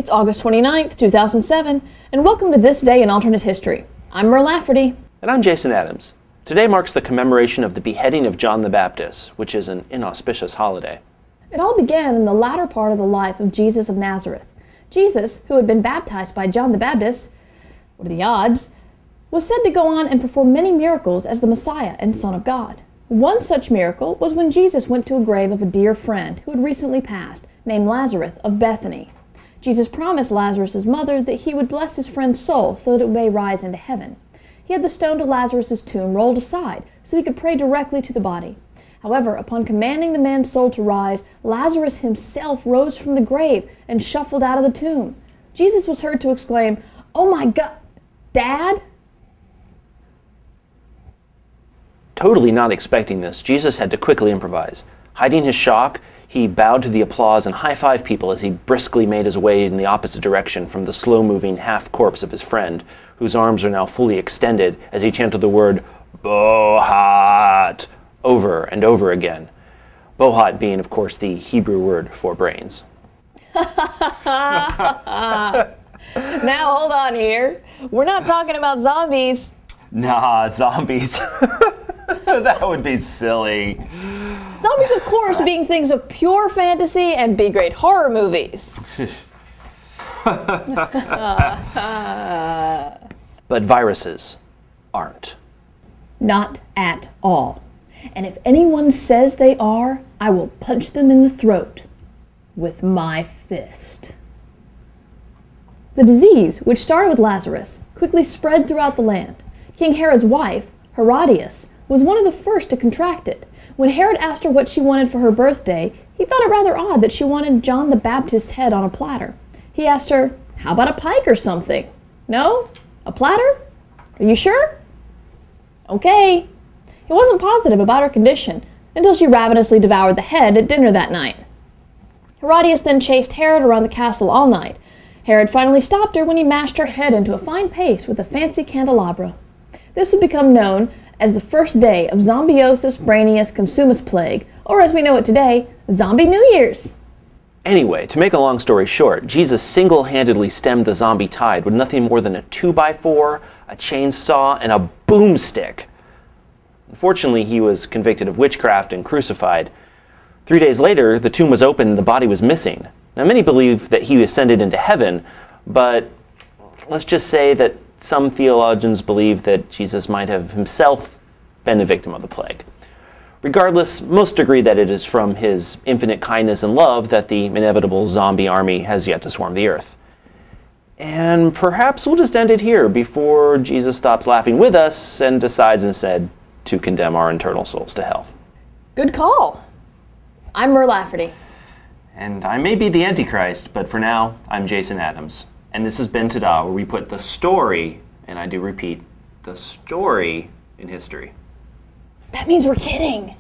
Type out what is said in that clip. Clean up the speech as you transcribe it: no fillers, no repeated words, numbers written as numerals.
It's August 29th, 2007, and welcome to This Day in Alternate History. I'm Mer Lafferty. And I'm Jason Adams. Today marks the commemoration of the beheading of John the Baptist, which is an inauspicious holiday. It all began in the latter part of the life of Jesus of Nazareth. Jesus, who had been baptized by John the Baptist, what are the odds, was said to go on and perform many miracles as the Messiah and Son of God. One such miracle was when Jesus went to a grave of a dear friend who had recently passed, named Lazarus of Bethany. Jesus promised Lazarus' mother that he would bless his friend's soul so that it may rise into heaven. He had the stone to Lazarus' tomb rolled aside so he could pray directly to the body. However, upon commanding the man's soul to rise, Lazarus himself rose from the grave and shuffled out of the tomb. Jesus was heard to exclaim, "Oh my God, Dad?" Totally not expecting this, Jesus had to quickly improvise. Hiding his shock, he bowed to the applause and high-fived people as he briskly made his way in the opposite direction from the slow-moving half-corpse of his friend, whose arms are now fully extended as he chanted the word, "Bohat," over and over again. Bohat being, of course, the Hebrew word for brains. Now hold on here. We're not talking about zombies. Nah, zombies. That would be silly. Zombies, of course, being things of pure fantasy and B-grade horror movies. But viruses aren't. Not at all. And if anyone says they are, I will punch them in the throat with my fist. The disease, which started with Lazarus, quickly spread throughout the land. King Herod's wife, Herodias, was one of the first to contract it. When Herod asked her what she wanted for her birthday, he thought it rather odd that she wanted John the Baptist's head on a platter. He asked her, "How about a pike or something?" "No? A platter? Are you sure?" Okay. He wasn't positive about her condition until she ravenously devoured the head at dinner that night. Herodias then chased Herod around the castle all night. Herod finally stopped her when he mashed her head into a fine paste with a fancy candelabra. This would become known as the first day of Zombiosis Brainius Consumus Plague, or as we know it today, Zombie New Year's. Anyway, to make a long story short, Jesus single-handedly stemmed the zombie tide with nothing more than a 2x4, a chainsaw, and a boomstick. Unfortunately, he was convicted of witchcraft and crucified. 3 days later, the tomb was open and the body was missing. Now, many believe that he ascended into heaven, but let's just say that some theologians believe that Jesus might have himself been a victim of the plague. Regardless, most agree that it is from his infinite kindness and love that the inevitable zombie army has yet to swarm the earth. And perhaps we'll just end it here before Jesus stops laughing with us and decides instead to condemn our eternal souls to hell. Good call. I'm Mer Lafferty. And I may be the Antichrist, but for now, I'm Jason Adams. And this has been Tada, where we put the story, and I do repeat, the story in history. That means we're kidding.